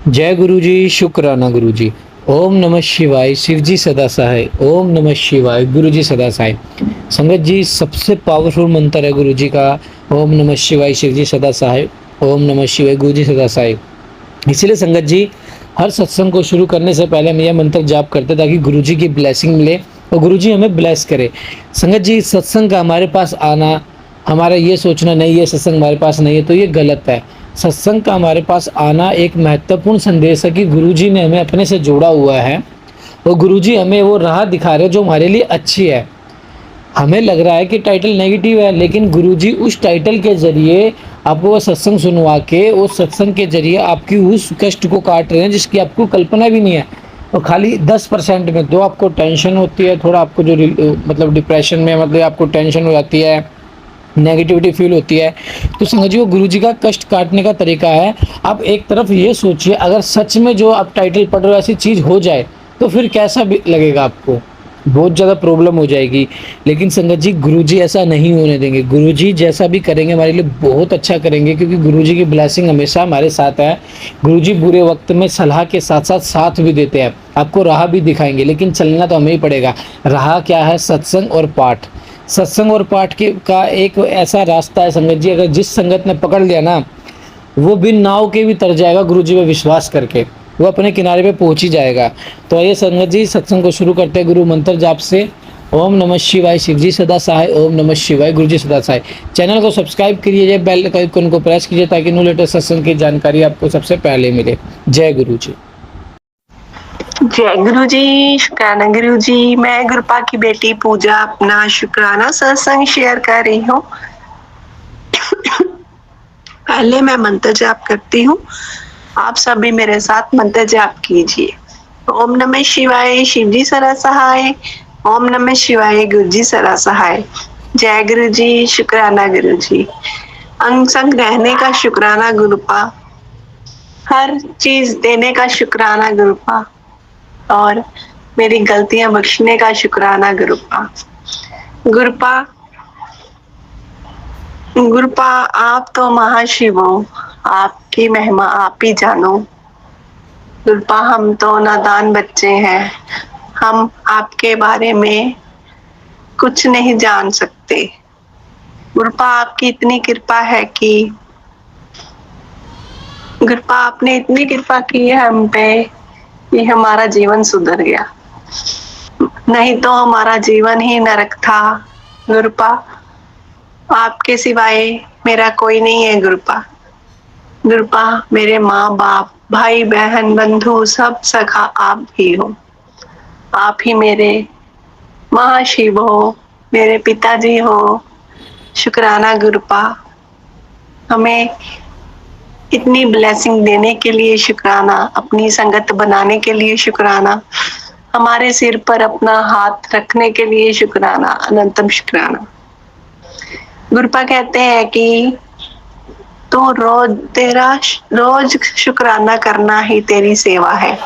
जय गुरु जी, शुक्राना गुरु जी। ओम नमः शिवाय, शिव जी सदा सहाय। ओम नमः शिवाय, गुरु जी सदा सहाय। संगत जी, सबसे पावरफुल मंत्र है गुरु जी का ओम नमः शिवाय, शिव जी सदा सहाय। ओम नमः शिवाय, गुरु जी सदा सहाय। इसलिए संगत जी, हर सत्संग को शुरू करने से पहले हम यह मंत्र जाप करते ताकि गुरु जी की ब्लेसिंग मिले और गुरु जी हमें ब्लेस करे। संगत जी, सत्संग का हमारे पास आना, हमारा ये सोचना नहीं ये सत्संग हमारे पास नहीं है तो ये गलत है। सत्संग का हमारे पास आना एक महत्वपूर्ण संदेश है कि गुरुजी ने हमें अपने से जोड़ा हुआ है और गुरुजी हमें वो राह दिखा रहे हैं जो हमारे लिए अच्छी है। हमें लग रहा है कि टाइटल नेगेटिव है, लेकिन गुरुजी उस टाइटल के जरिए आपको वो सत्संग सुनवा के उस सत्संग के जरिए आपकी उस कष्ट को काट रहे हैं जिसकी आपको कल्पना भी नहीं है। और खाली 10% में दो आपको टेंशन होती है, थोड़ा आपको जो मतलब डिप्रेशन में मतलब आपको टेंशन हो जाती है, नेगेटिविटी फील होती है, तो समझिए गुरु जी का कष्ट काटने का तरीका है। आप एक तरफ ये सोचिए, अगर सच में जो आप टाइटल पढ़ रहे हो ऐसी चीज़ हो जाए तो फिर कैसा लगेगा आपको, बहुत ज़्यादा प्रॉब्लम हो जाएगी। लेकिन संगत जी, गुरु जी ऐसा नहीं होने देंगे। गुरु जी जैसा भी करेंगे हमारे लिए बहुत अच्छा करेंगे, क्योंकि गुरु जी की ब्लेसिंग हमेशा हमारे साथ है। गुरु जी बुरे वक्त में सलाह के साथ साथ साथ भी देते हैं, आपको राह भी दिखाएंगे, लेकिन चलना तो हमें ही पड़ेगा। राह क्या है? सत्संग और पाठ। सत्संग और पाठ के का एक ऐसा रास्ता है संगत जी, अगर जिस संगत ने पकड़ लिया ना, वो बिन नाव के भी तर जाएगा गुरु जी पे विश्वास करके, वो अपने किनारे पे पहुंच ही जाएगा। तो आइए संगत जी, सत्संग को शुरू करते हैं गुरु मंत्र जाप से। ओम नमः शिवाय, शिव जी सदा सहाय। ओम नमः शिवाय, गुरु जी सदा सहाय। चैनल को सब्सक्राइब करिए, बेल आइकन को प्रेस कीजिए ताकि न्यू लेटेस्ट सत्संग की जानकारी आपको सबसे पहले मिले। जय गुरु जी। जय गुरु जी, शुक्राना गुरु जी। मैं गुरपा की बेटी पूजा अपना शुक्राना सत्संग शेयर कर रही हूँ। पहले मैं मंत्र जाप करती हूँ, आप सभी मेरे साथ मंत्र जाप कीजिए। ओम नमः शिवाय, शिव जी सदा सहाय। ओम नमः शिवाय, गुरु जी सदा सहाय। जय गुरु जी, शुक्राना गुरु जी। अंग संग रहने का शुक्राना गुरुपा, हर चीज देने का शुक्राना गुरुपा, और मेरी गलतियां बख्शने का शुक्राना गुरुपा। गुरुपा, गुरुपा आप तो महाशिव हो, आपकी महिमा आप ही जानो। गुरुपा हम तो नादान बच्चे हैं, हम आपके बारे में कुछ नहीं जान सकते। गुरुपा आपकी इतनी कृपा है कि गुरुपा आपने इतनी कृपा की है हम पे कि हमारा जीवन सुधर गया, नहीं तो हमारा जीवन ही नरक था। गुरुपा आपके सिवाय मेरा कोई नहीं है। गुरुपा, गुरुपा मेरे माँ बाप, भाई बहन, बंधु, सब सखा आप ही हो। आप ही मेरे महाशिव हो, मेरे पिताजी हो। शुक्राना गुरुपा, हमें इतनी ब्लेसिंग देने के लिए शुक्राना, अपनी संगत बनाने के लिए शुक्राना, हमारे सिर पर अपना हाथ रखने के लिए शुक्राना, अनंतम शुक्राना। गुरुपा कहते हैं कि तो रोज शुक्राना करना ही तेरी सेवा है।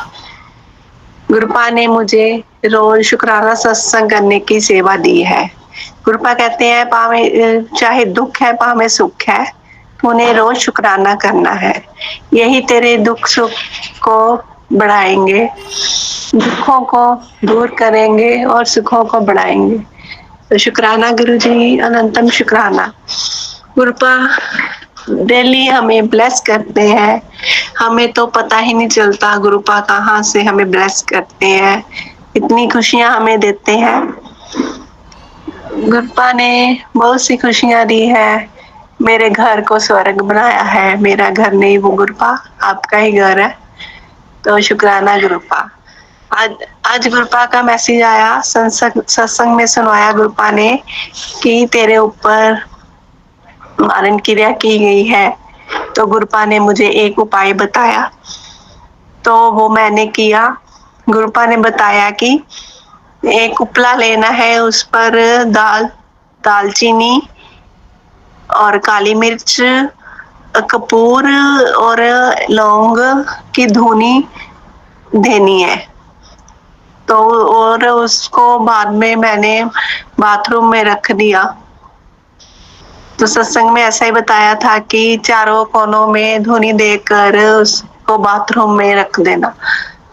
गुरुपा ने मुझे रोज शुक्राना सत्संग करने की सेवा दी है। गुरुपा कहते हैं पावे चाहे दुख है पावे सुख है, तूने रोज शुक्राना करना है, यही तेरे दुख सुख को बढ़ाएंगे, दुखों को दूर करेंगे और सुखों को बढ़ाएंगे। तो शुक्राना गुरु जी, अनंतम शुक्राना। गुरुपा डेली हमें ब्लेस करते हैं, हमें तो पता ही नहीं चलता गुरुपा कहाँ से हमें ब्लेस करते हैं, इतनी खुशियां हमें देते हैं। गुरुपा ने बहुत सी खुशियां दी है, मेरे घर को स्वर्ग बनाया है। मेरा घर नहीं वो गुरुपा, आपका ही घर है। तो शुक्राना गुरुपा। आज गुरुपा का मैसेज आया, सत्संग में सुनवाया गुरुपा ने कि तेरे ऊपर मारण क्रिया की गई है। तो गुरुपा ने मुझे एक उपाय बताया, तो वो मैंने किया। गुरुपा ने बताया कि एक उपला लेना है, उस पर दालचीनी और काली मिर्च, कपूर और लौंग की धुनी देनी है। तो और उसको बाद में मैंने बाथरूम में रख दिया। तो सत्संग में ऐसा ही बताया था कि चारों कोनों में धुनी देकर को बाथरूम में रख देना।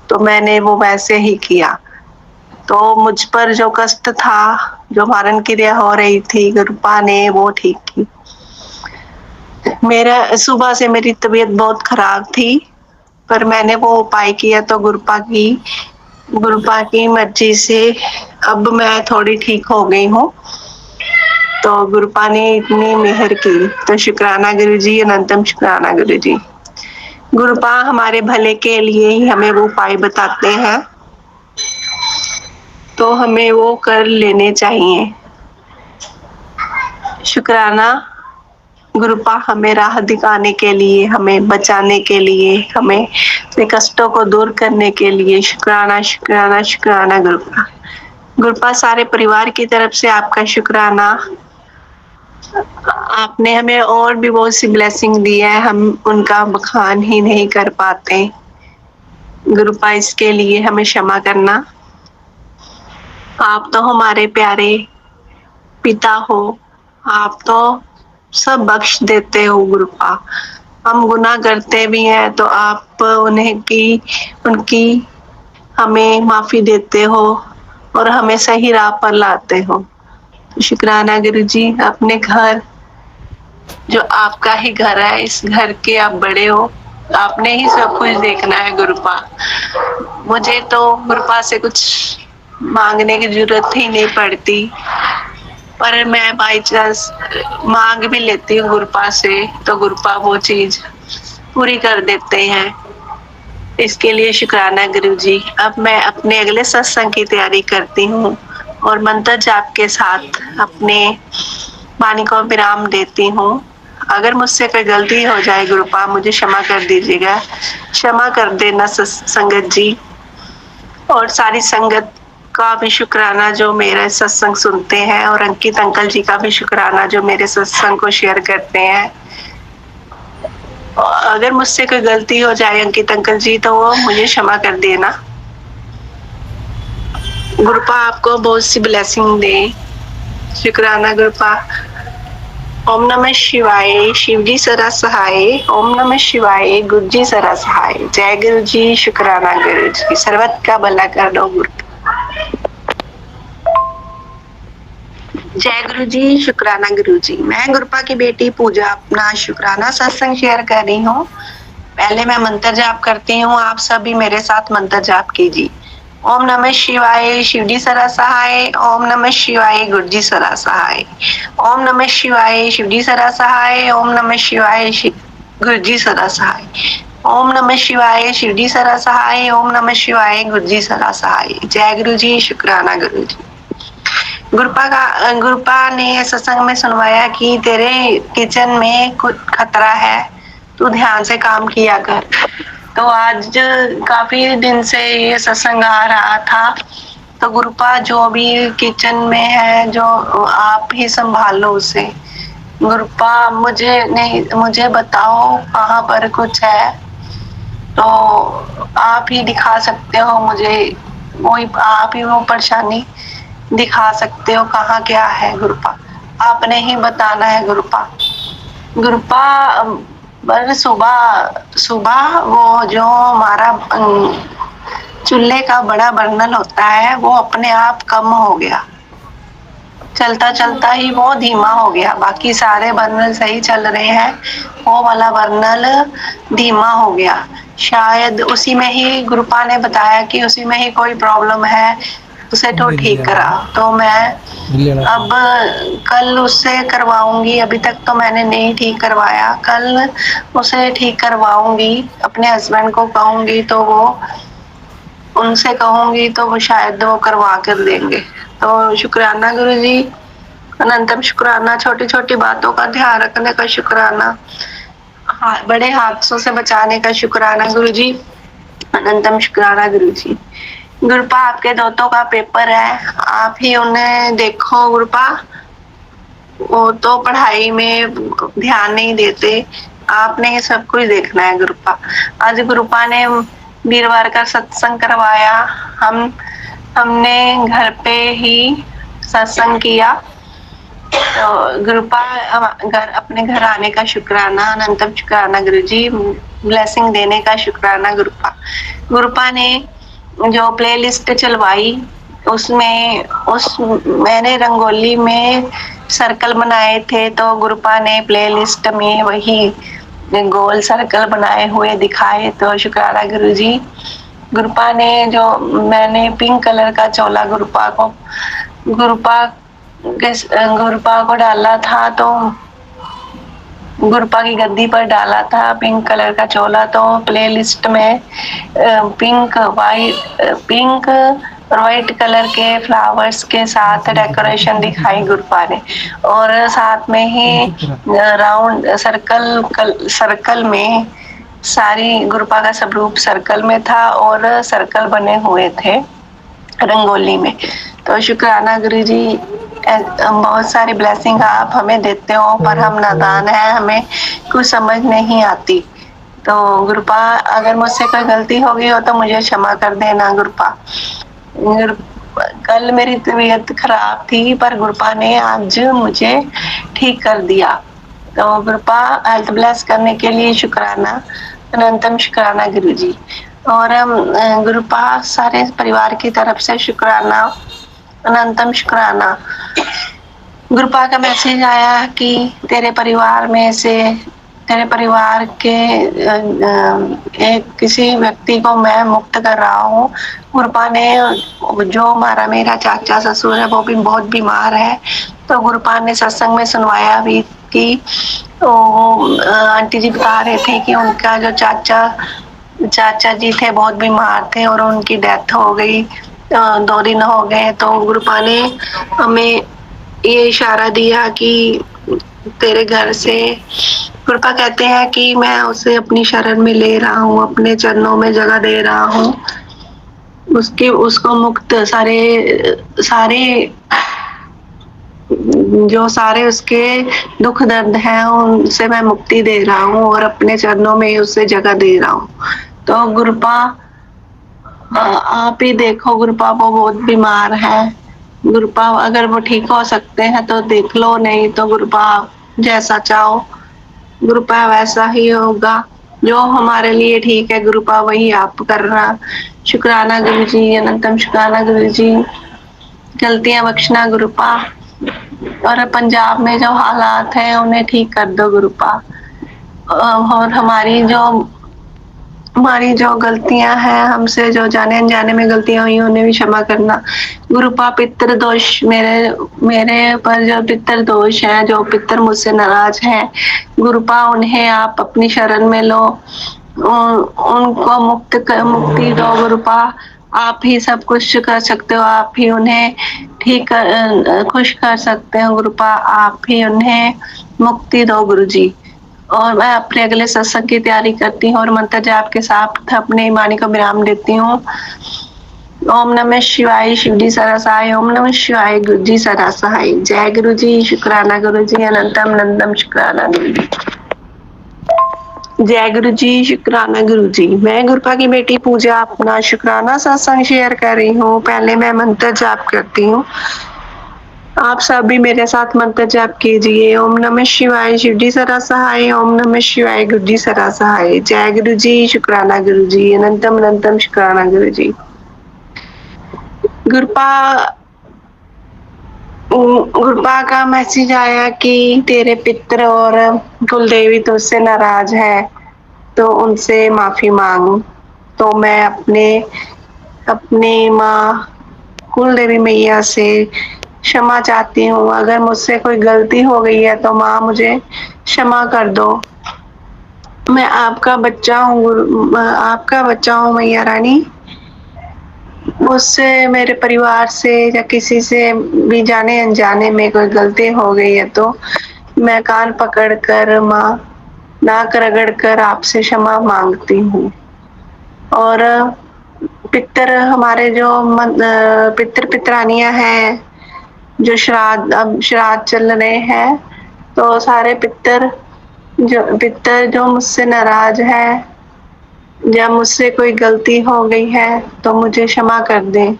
तो मैंने वो वैसे ही किया। तो मुझ पर जो कष्ट था, जो मारण क्रिया हो रही थी, गुरुपा ने वो ठीक की। मेरा सुबह से मेरी तबीयत बहुत खराब थी, पर मैंने वो उपाय किया तो गुरुपा की मर्जी से अब मैं थोड़ी ठीक हो गई हूँ। तो गुरुपा ने इतनी मेहर की, तो शुक्राना गुरु जी, अनंतम शुक्राना गुरु जी। गुरुपा हमारे भले के लिए ही हमें वो उपाय बताते हैं, तो हमें वो कर लेने चाहिए। शुक्राना गुरुपा हमें राह दिखाने के लिए, हमें बचाने के लिए, हमें अपने कष्टों को दूर करने के लिए शुक्राना शुक्राना शुक्राना गुरुपा। गुरुपा सारे परिवार की तरफ से आपका शुक्राना। आपने हमें और भी बहुत सी ब्लेसिंग दी है, हम उनका बखान ही नहीं कर पाते। गुरुपा इसके लिए हमें क्षमा करना। आप तो हमारे प्यारे पिता हो, आप तो सब बख्श देते हो गुरुपा। हम गुनाह करते भी हैं तो आप उनकी हमें माफी देते हो और हमें सही राह पर लाते हो। शुक्राना गुरु जी। अपने घर, जो आपका ही घर है, इस घर के आप बड़े हो, आपने ही सब कुछ देखना है गुरुपा। मुझे तो गुरुपा से कुछ मांगने की जरूरत ही नहीं पड़ती, पर मैं बाई चांस मांग भी लेती हूँ गुरुपा से, तो गुरुपा वो चीज पूरी कर देते हैं। इसके लिए शुक्राना गुरु जी। अब मैं अपने अगले सत्संग की तैयारी करती हूँ और मंत्र जाप के साथ अपने वाणी को विराम देती हूँ। अगर मुझसे कोई गलती हो जाए गुरुपा, मुझे क्षमा कर दीजिएगा। क्षमा कर देना संगत जी, और सारी संगत का भी शुक्राना जो मेरा सत्संग सुनते हैं, और अंकित अंकल जी का भी शुक्राना जो मेरे सत्संग को शेयर करते हैं। अगर मुझसे कोई गलती हो जाए अंकित अंकल जी, तो वो मुझे क्षमा कर देना। गुरुपा आपको बहुत सी ब्लेसिंग दे। शुक्राना गुरुपा। ओम नमः शिवाय, शिव जी सदा सहाय। ओम नमः शिवाय, गुरु जी सदा सहाय। जय गुरु जी, शुक्राना गुरु जी। सर्वत का भला कर दो गुरु। जय गुरु जी, शुक्राना गुरु जी। मैं गुरुपा की बेटी पूजा अपना शुक्राना सत्संग शेयर कर रही हूँ। पहले मैं मंत्र जाप करती हूँ, आप सभी मेरे साथ मंत्र जाप कीजिए। ओम नमः शिवाय, शिव जी सदा सहाय। ओम नमः शिवाय, गुरु जी सदा सहाय। ओम नमः शिवाय, शिव जी सदा सहाय। ओम नमः शिवाय, गुरु जी सदा सहाय। ओम नमः शिवाय, शिव जी सदा सहाय। ओम नमः शिवाय, गुरु जी सदा सहाय। जय गुरु जी, शुक्राना गुरु जी। गुरुपा ने सत्संग में सुनवाया कि तेरे किचन में कुछ खतरा है, तू ध्यान से काम किया कर। तो आज काफी दिन से ये सत्संग आ रहा था, तो गुरुपा जो भी किचन में है, जो आप ही संभालो उसे। गुरुपा मुझे बताओ कहाँ पर कुछ है, तो आप ही दिखा सकते हो मुझे, वही आप ही वो परेशानी दिखा सकते हो कहाँ क्या है गुरुपा, आपने ही बताना है गुरुपा। गुरुपा पर सुबह सुबह वो जो हमारा चूल्हे का बड़ा बर्नल होता है, वो अपने आप कम हो गया। चलता चलता ही वो धीमा हो गया, बाकी सारे बर्नल सही चल रहे हैं, वो वाला बर्नल धीमा हो गया। शायद उसी में ही गुरुपा ने बताया कि उसी में ही कोई प्रॉब्लम है, उसे तो ठीक करा। तो मैं अब कल उससे करवाऊंगी, अभी तक तो मैंने नहीं ठीक करवाया, कल उसे ठीक करवाऊंगी। अपने हस्बैंड को कहूंगी, तो वो उनसे कहूंगी तो वो शायद वो करवा कर देंगे। तो शुक्राना गुरु जी, अनंतम शुक्राना। छोटी छोटी बातों का ध्यान रखने का शुक्राना, बड़े हादसों से बचाने का शुक्राना गुरु जी, अनंतम शुक्राना गुरु जी। गुरुपा आपके दोस्तों का पेपर है, आप ही उन्हें देखो गुरुपा, वो तो पढ़ाई में ध्यान नहीं देते, आपने ही सब कुछ देखना है गुरुपा। आज गुरुपा ने वीरवार का सत्संग करवाया, हमने घर पे ही सत्संग किया। तो गुरुपा अपने घर आने का शुक्राना, अनंतम शुक्राना गुरु जी। ब्लेसिंग देने का शुक्राना गुरुपा। गुरुपा ने जो प्लेलिस्ट चलवाई उसमें मैंने रंगोली में सर्कल बनाए थे, तो गुरुपा ने प्लेलिस्ट में वही गोल सर्कल बनाए हुए दिखाए। तो शुक्राना गुरुजी। गुरुपा ने जो मैंने पिंक कलर का चोला गुरुपा को डाला था, तो गुरुपा की गद्दी पर डाला था पिंक कलर का चोला। तो प्लेलिस्ट में पिंक और व्हाइट कलर के फ्लावर्स के साथ डेकोरेशन दिखाई गुरुपा ने, और साथ में ही राउंड सर्कल में सारी गुरुपा का सब रूप सर्कल में था और सर्कल बने हुए थे रंगोली में। तो शुक्राना गुरुजी, बहुत सारी ब्लेसिंग आप हमें देते हो, पर हम नादान हैं, हमें कुछ समझ नहीं आती। तो गुरुपा, अगर मुझसे कोई गलती होगी हो तो मुझे क्षमा कर देना गुरुपा। कल मेरी तबीयत खराब थी, पर गुरुपा ने आज मुझे ठीक कर दिया। तो गुरुपा, हेल्थ ब्लेस करने के लिए शुक्राना, अनंतम शुक्राना गुरुजी। और गुरुपा, सारे परिवार की तरफ से शुक्राना, अनंतम शुक्राना। गुरुपा का मैसेज आया कि तेरे परिवार के एक किसी व्यक्ति को मैं मुक्त कर रहा हूँ। गुरुपा ने, जो मेरा चाचा ससुर है वो भी बहुत बीमार है, तो गुरुपा ने सत्संग में सुनवाया भी कि तो आंटी जी बता रहे थे कि उनका जो चाचा जी थे बहुत बीमार थे और उनकी डेथ हो गई, 2 दिन हो गए। तो गुरुपा ने हमें ये इशारा दिया कि तेरे घर से, गुरुपा कहते हैं कि मैं उसे अपनी शरण में ले रहा हूँ, अपने चरणों में जगह दे रहा हूँ, उसको मुक्त सारे उसके दुख दर्द हैं उनसे मैं मुक्ति दे रहा हूँ और अपने चरणों में उसे जगह दे रहा हूँ। तो गुरुपा, आप ही देखो, गुरुपा वो बहुत बीमार है। गुरुपा, अगर वो ठीक हो सकते हैं तो देख लो, नहीं तो गुरुपा जैसा चाहो गुरुपा वैसा ही होगा। जो हमारे लिए ठीक है गुरुपा वही आप करना। शुक्राना गुरुजी, अनंतम शुक्राना गुरुजी। गलतियां बख्शना गुरुपा, और पंजाब में जो हालात हैं उन्हें ठीक कर दो गुरुपा। और हमारी जो गलतियां हैं, हमसे जो जाने अनजाने में गलतियां हुई उन्हें भी क्षमा करना गुरुपा। पितृ दोष, मेरे पर जो पितृ दोष है, जो पितृ मुझसे नाराज हैं गुरुपा, उन्हें आप अपनी शरण में लो, उनको मुक्ति दो गुरुपा। आप ही सब कुछ कर सकते हो, आप ही उन्हें खुश कर सकते हो गुरुपा, आप ही उन्हें मुक्ति दो गुरुजी। और मैं अपने अगले सत्संग की तैयारी करती हूँ और मंत्र जाप के साथ अपने वाणी को विराम देती हूँ। ओम नमः शिवाय, शिवजी सदा सहाय। ओम नमः शिवाय, गुरुजी सदा सहाय। जय गुरुजी, शुक्राना गुरुजी, अनंतम अनंतम शुक्राना गुरुजी। जय गुरुजी, शुक्राना गुरुजी। मैं गुरुपा की बेटी पूजा अपना शुक्राना सत्संग शेयर कर रही हूँ। पहले मैं मंत्र जाप करती हूँ, आप सब भी मेरे साथ मंत्र जाप कीजिए। ओम नमः शिवाय, शिवजी सदा सहाय। ओम नमः शिवाय, गुरुजी सदा सहाय। जय गुरुजी, शुक्राना गुरुजी, अनंतम अनंतम शुक्राना गुरुजी। गुरुपा का मैसेज आया कि तेरे पितर और कुलदेवी तुझसे नाराज है, तो उनसे माफी मांग। तो मैं अपने माँ कुलदेवी मैया से क्षमा चाहती हूँ। अगर मुझसे कोई गलती हो गई है तो माँ मुझे क्षमा कर दो। मैं आपका बच्चा हूँ मैया रानी। मुझसे, मेरे परिवार से या किसी से भी जाने अनजाने में कोई गलती हो गई है तो मैं कान पकड़कर, माँ नाक रगड़ कर आपसे क्षमा मांगती हूँ। और हमारे जो पितरानियां हैं, जो श्राद्ध चल रहे हैं, तो सारे पितर जो मुझसे नाराज है, जब मुझसे कोई गलती हो गई है तो मुझे क्षमा कर दें।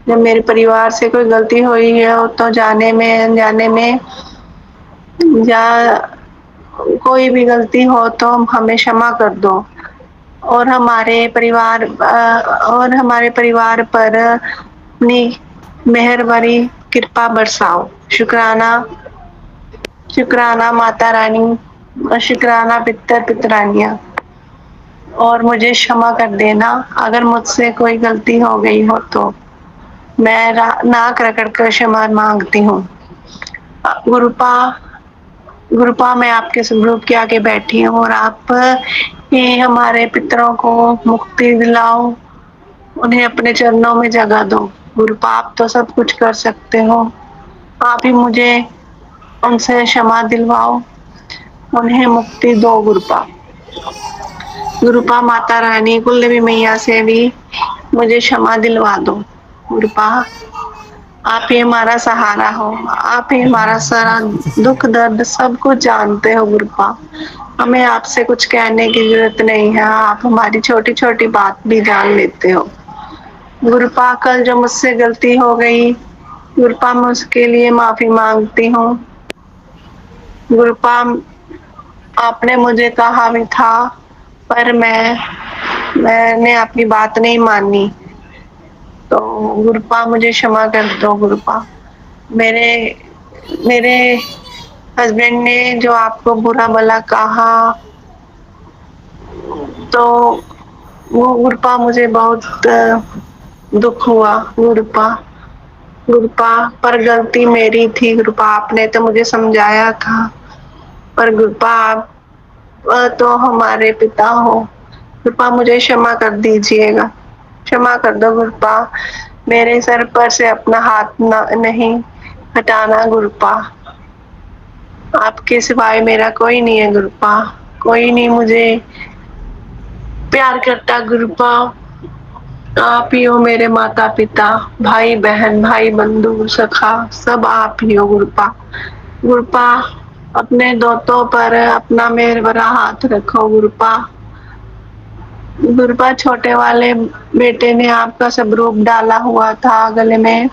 जब मेरे परिवार से कोई गलती हुई है तो जाने में अनजाने में या कोई भी गलती हो तो हमें क्षमा कर दो, और हमारे परिवार पर अपनी मेहर भरी कृपा बरसाओ। शुक्राना, शुक्राना माता रानी, और शुक्राना पितर पितरानिया, और मुझे क्षमा कर देना अगर मुझसे कोई गलती हो गई हो तो। मैं नाक रगड़ कर क्षमा मांगती हूँ। गुरुपा, गुरुपा मैं आपके स्वरूप के आगे बैठी हूँ, और आप ही हमारे पितरों को मुक्ति दिलाओ, उन्हें अपने चरणों में जगह दो। गुरुपा आप तो सब कुछ कर सकते हो, आप ही मुझे उनसे क्षमा दिलवाओ, उन्हें मुक्ति दो। गुरुपा, गुरुपा माता रानी कुल देवी मैया से भी मुझे क्षमा दिलवा दो। गुरुपा आप ही हमारा सहारा हो, आप ही हमारा सारा दुख दर्द सब कुछ जानते हो। गुरुपा हमें आपसे कुछ कहने की जरूरत नहीं है, आप हमारी छोटी छोटी बात भी जान लेते हो। गुरुपा कल जो मुझसे गलती हो गई, गुरुपा मैं उसके लिए माफी मांगती हूँ। गुरुपा आपने मुझे कहा भी था, पर मैंने अपनी बात नहीं मानी, तो गुरुपा मुझे क्षमा कर दो। गुरुपा मेरे मेरे हस्बैंड ने जो आपको बुरा भला कहा, तो वो गुरुपा मुझे बहुत दुख हुआ। गुरुपा, गुरुपा पर गलती मेरी थी। गुरुपा आपने तो मुझे समझाया था, पर गुरुपा आप तो हमारे पिता हो। गुरुपा मुझे क्षमा कर दीजिएगा, क्षमा कर दो। गुरुपा मेरे सर पर से अपना हाथ नहीं हटाना। गुरुपा आपके सिवाय मेरा कोई नहीं है। गुरुपा कोई नहीं मुझे प्यार करता। गुरुपा आप ही हो मेरे माता पिता, भाई बहन, भाई बंधु सखा, सब आप ही हो। गुरुपा, गुरुपा अपने दोतों पर अपना मेहर भरा हाथ रखो। गुरुपा, गुरुपा छोटे वाले बेटे ने आपका सब रूप डाला हुआ था गले में,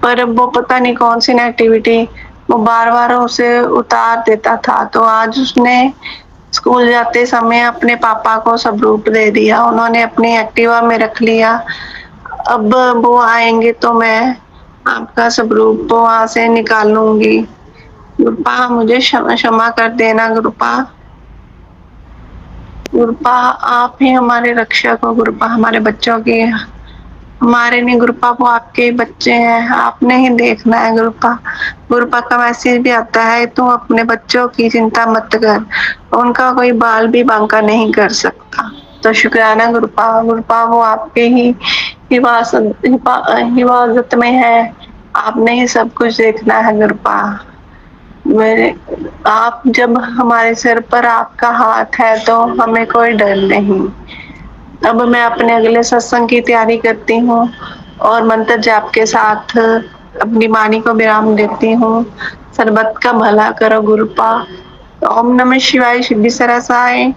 पर वो पता नहीं कौन सी नेगेटिविटी वो बार बार उसे उतार देता था, तो आज उसने स्कूल जाते समय अपने पापा को सब रूप दे दिया। उन्होंने अपनी एक्टिवा में रख लिया। अब वो आएंगे तो मैं आपका सब रूप वहां से निकालूंगी। गुरुपा मुझे क्षमा कर देना। गुरुपा, गुरुपा आप ही हमारे रक्षक हो। गुरुपा हमारे बच्चों की, हमारे नहीं गुरुपा, वो आपके बच्चे हैं, आपने ही देखना है। गुरुपा, गुरुपा का मैसेज भी आता है, तू अपने बच्चों की चिंता मत कर, उनका कोई बाल भी बांका नहीं कर सकता। तो शुक्राना गुरुपा, गुरुपा वो आपके ही हिफाजत में है, आपने ही सब कुछ देखना है। गुरुपा मेरे, आप जब हमारे सिर पर आपका हाथ है तो हमें कोई डर नहीं। अब मैं अपने अगले सत्संग की तैयारी करती हूँ, और मंत्र जाप के साथ अपनी वाणी को विराम देती हूँ। सर्बत का भला करो। गुरुपा ओम नमः शिवाय शिव जी सरासाय,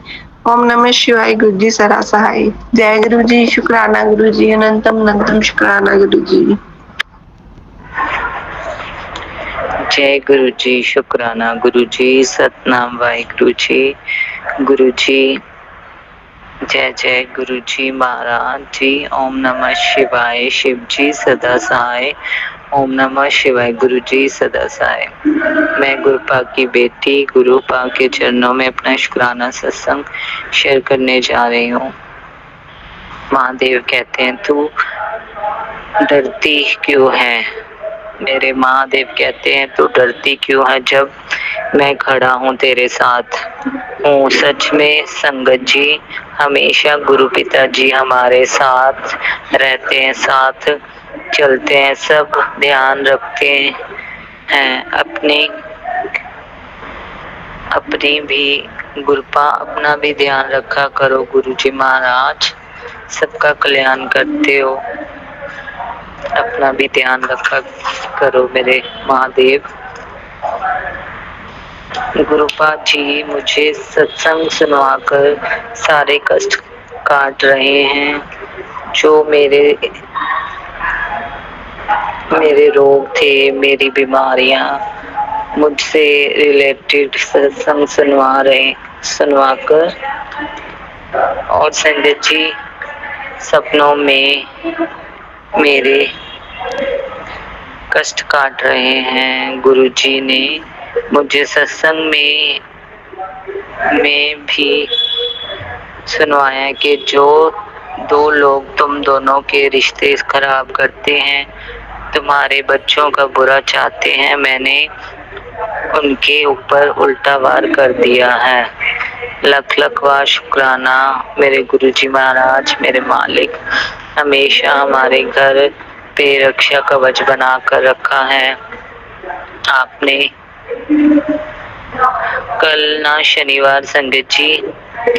ओम नमः शिवाय गुरु जी सरासाय। जय गुरु जी, शुक्राना गुरु जी, अनंतम अनंतम शुक्राना गुरु जी। जय गुरु जी, शुक्राना गुरु जी, सतनाम वाहिगुरु जी। गुरु जी जय जय गुरु जी महाराज जी। ओम नमः शिवाय, शिव जी सदा सहाय। ओम नमः शिवाय, गुरु जी सदा सहाय। मैं गुरुपा की बेटी गुरुपा के चरणों में अपना शुक्राना सत्संग शेयर करने जा रही हूँ। महादेव कहते हैं तू डरती क्यों है। मेरे महादेव कहते हैं तू डरती क्यों है, जब मैं खड़ा हूँ तेरे साथ हूँ। सच में संगत जी, हमेशा गुरु पिता जी हमारे साथ रहते हैं, साथ चलते हैं, सब ध्यान रखते हैं अपनी भी। गुरुपा अपना भी ध्यान रखा करो गुरु जी महाराज, सबका कल्याण करते हो, अपना भी ध्यान रखा करो मेरे महादेव। गुरुपा जी मुझे सत्संग सुनवाकर सारे कष्ट काट रहे हैं, जो मेरे रोग थे, मेरी बीमारियां, मुझसे रिलेटेड सत्संग सुनवाकर और संगत जी सपनों में मेरे कष्ट काट रहे हैं। गुरुजी ने मुझे सत्संग में भी सुनवाया कि जो दो लोग तुम दोनों के रिश्ते खराब करते हैं, तुम्हारे बच्चों का बुरा चाहते हैं, मैंने उनके ऊपर उल्टा वार कर दिया है। लख लख वार शुक्राना मेरे गुरुजी महाराज, मेरे मालिक, हमेशा हमारे घर पे रक्षा कवच बना कर रखा है आपने। कल ना शनिवार संगत जी,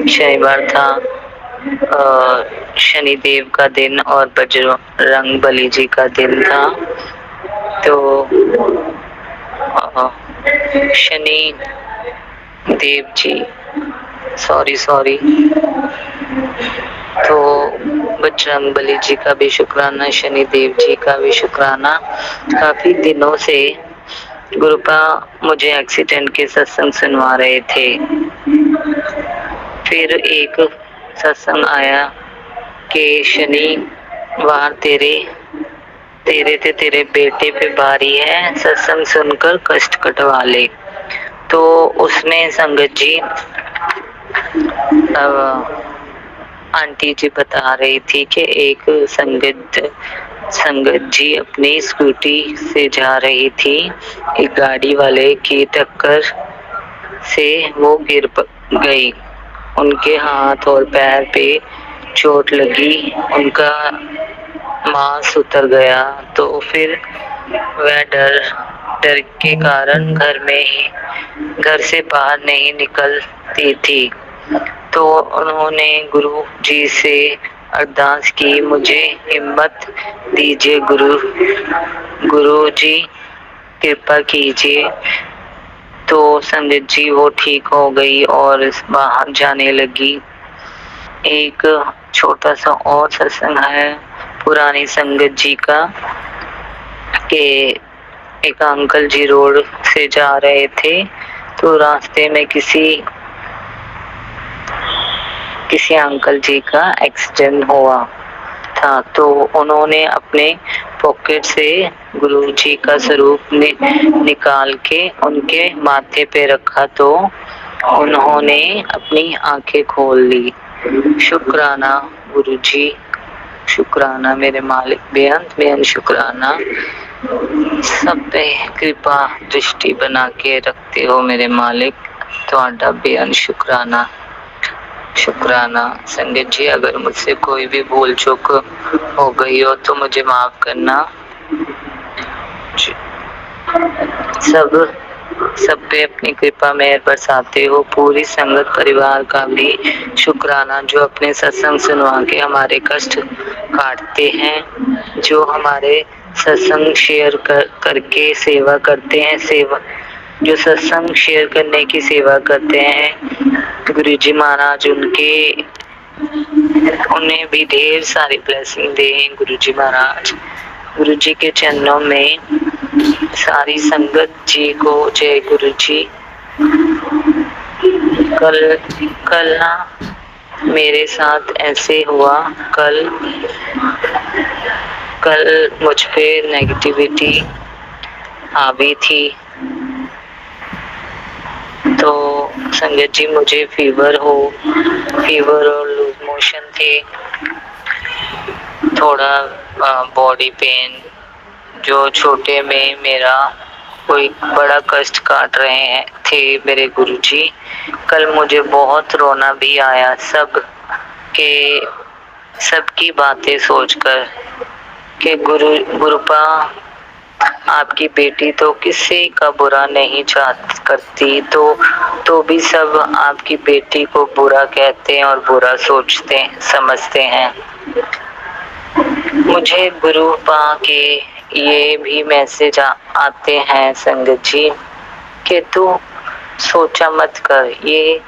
शनिवार था, शनिदेव का दिन और बजरंग बली जी का दिन था। तो शनि देव जी सॉरी तो बजरंग बली जी का भी शुक्राना, शनि देव जी का भी शुक्राना। काफी दिनों से गुरुपा मुझे एक्सीडेंट के सत्संग सुनवा रहे थे। फिर एक सत्संग आया कि शनिवार तेरे बेटे पे बारी है, सत्संग सुनकर कष्ट कटवा ले। तो उसमें संगत जी आंटी जी बता रही थी कि एक संगत जी अपनी स्कूटी से जा रही थी, एक गाड़ी वाले की टक्कर से वो गिर गई, उनके हाथ और पैर पे चोट लगी, उनका मांस उतर गया। तो फिर वह डर के कारण घर से बाहर नहीं निकलती थी। तो उन्होंने गुरु जी से अरदास की, मुझे हिम्मत दीजिए गुरु जी, कृपा कीजिए। तो संगत जी वो ठीक हो गई और बाहर जाने लगी। एक छोटा सा और सत्संग है पुरानी संगत जी का कि एक अंकल जी रोड से जा रहे थे, तो रास्ते में किसी अंकल जी का एक्सीडेंट हुआ था। तो उन्होंने अपने पॉकेट से गुरु जी का स्वरूप निकाल के उनके माथे पे रखा, तो उन्होंने अपनी आंखें खोल ली। शुक्राना गुरु जी, शुक्राना मेरे मालिक, बेअंत शुक्राना। सब पे कृपा दृष्टि बना के रखते हो मेरे मालिक, ਤੁਹਾਡਾ बेअंत शुक्राना। संगत जी, अगर मुझसे कोई भी भूल चूक हो गई हो तो मुझे माफ करना। सब पे अपनी कृपा मेहर बरसाते हो। पूरी संगत परिवार का भी शुक्राना जो अपने सत्संग सुनवा के हमारे कष्ट काटते हैं, जो हमारे सत्संग शेयर करके सेवा करते हैं, जो सत्संग शेयर करने की सेवा करते हैं। गुरु जी महाराज उन्हें भी ढेर सारी ब्लेसिंग दे। गुरु जी महाराज, गुरु जी के चरणों में सारी संगत जी को जय गुरु जी। कल ना मेरे साथ ऐसे हुआ, कल मुझ पे नेगेटिविटी हावी थी। तो संगत जी मुझे फीवर और लूज मोशन थे, थोड़ा बॉडी पेन, जो छोटे में मेरा कोई बड़ा कष्ट काट रहे थे मेरे गुरुजी। कल मुझे बहुत रोना भी आया सबकी बातें सोचकर कि गुरुपा आपकी बेटी तो किसी का बुरा नहीं करती, तो भी सब आपकी बेटी को बुरा कहते हैं और बुरा समझते हैं। मुझे गुरुपा के ये भी मैसेज आते हैं संगत जी कि तू सोचा मत कर, ये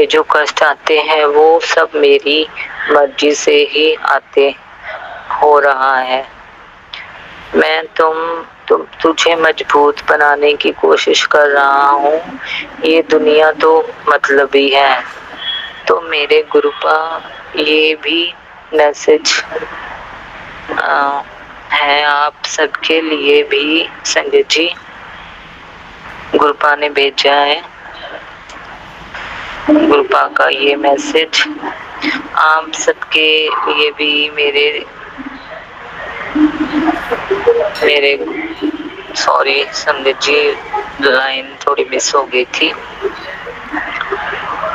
जो कष्ट आते हैं वो सब मेरी मर्जी से ही हो रहा है। मैं तुझे मजबूत बनाने की कोशिश कर रहा हूँ। ये दुनिया तो मतलबी है। तो मेरे गुरुपा ये भी मैसेज है आप सबके लिए भी। संगत जी गुरुपा ने भेजा है, गुरुपा का ये मैसेज आप सबके लिए भी। मेरे सॉरी संगत जी, लाइन थोड़ी मिस हो गई थी।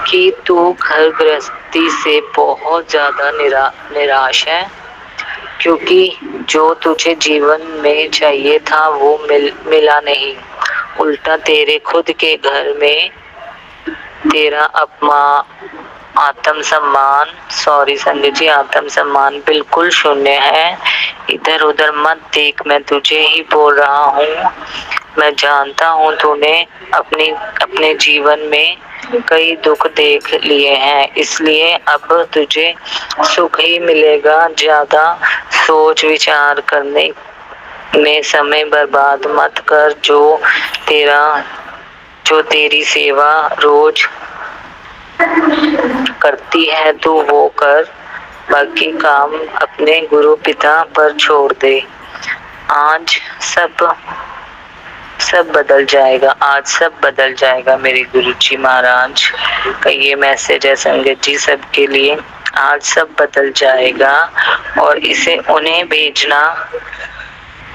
कि तू घर गृहस्थी से बहुत ज्यादा निराश है, क्योंकि जो तुझे जीवन में चाहिए था वो मिला नहीं। उल्टा तेरे खुद के घर में तेरा आत्म सम्मान बिल्कुल शून्य है। इधर उधर मत देख, मैं तुझे ही बोल रहा हूँ। मैं जानता हूँ तूने अपने जीवन में कई दुख देख लिए हैं, इसलिए अब तुझे सुख ही मिलेगा। ज्यादा सोच विचार करने में समय बर्बाद मत कर। जो तेरी सेवा रोज करती है तू वो कर, बाकी काम अपने गुरु पिता पर छोड़ दे। आज सब बदल जाएगा, आज सब बदल जाएगा। मेरे गुरुजी महाराज का ये मैसेज है संगत जी सबके लिए। आज सब बदल जाएगा और इसे उन्हें भेजना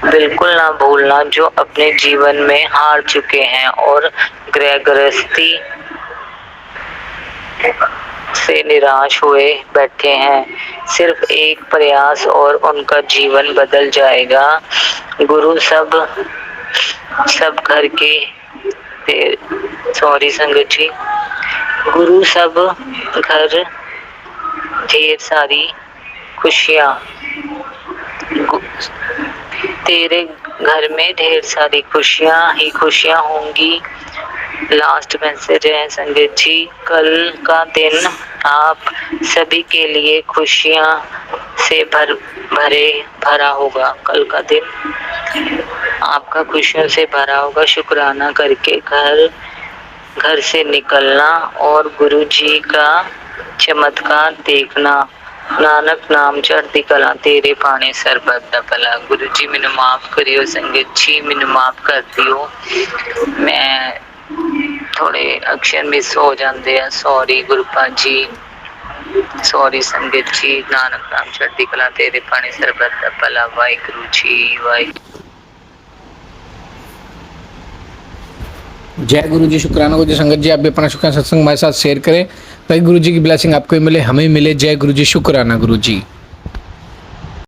बिल्कुल ना भूलना जो अपने जीवन में हार चुके हैं और गृहस्थी से निराश हुए बैठे हैं। सिर्फ एक प्रयास और उनका जीवन बदल जाएगा। गुरु सब घर के सॉरी संगत जी, गुरु सब घर ढेर सारी खुशियाँ, तेरे घर में ढेर सारी खुशियाँ ही खुशियाँ होंगी। लास्ट मैसेज है संगत जी, कल का दिन आप सभी के लिए खुशियाँ से भरा होगा। कल का दिन आपका खुशियों से भरा होगा। शुक्राना करके घर से निकलना और गुरु जी का चमत्कार देखना। नानक नाम चढ़ती कला तेरे पाने सरबत दा भला। गुरु जी मैनू माफ करियो संगत जी, मैनू माफ कर दियो। मैं थोड़े अक्षर मिस हो जाते हैं, सॉरी गुरुपा जी, सॉरी संगत जी। नानक नाम चढ़ती कला तेरे पाने सरबत दा भला। वाहिगुरु जी वाहिगुरु। जय गुरु जी, शुक्राना गुरु जी। संगत जी आप भी अपना शुक्राना सत्संग हमारे साथ शेयर करें ताकि गुरु जी की ब्लेसिंग आपको मिले, हमें मिले। जय गुरु जी, शुक्राना गुरु जी।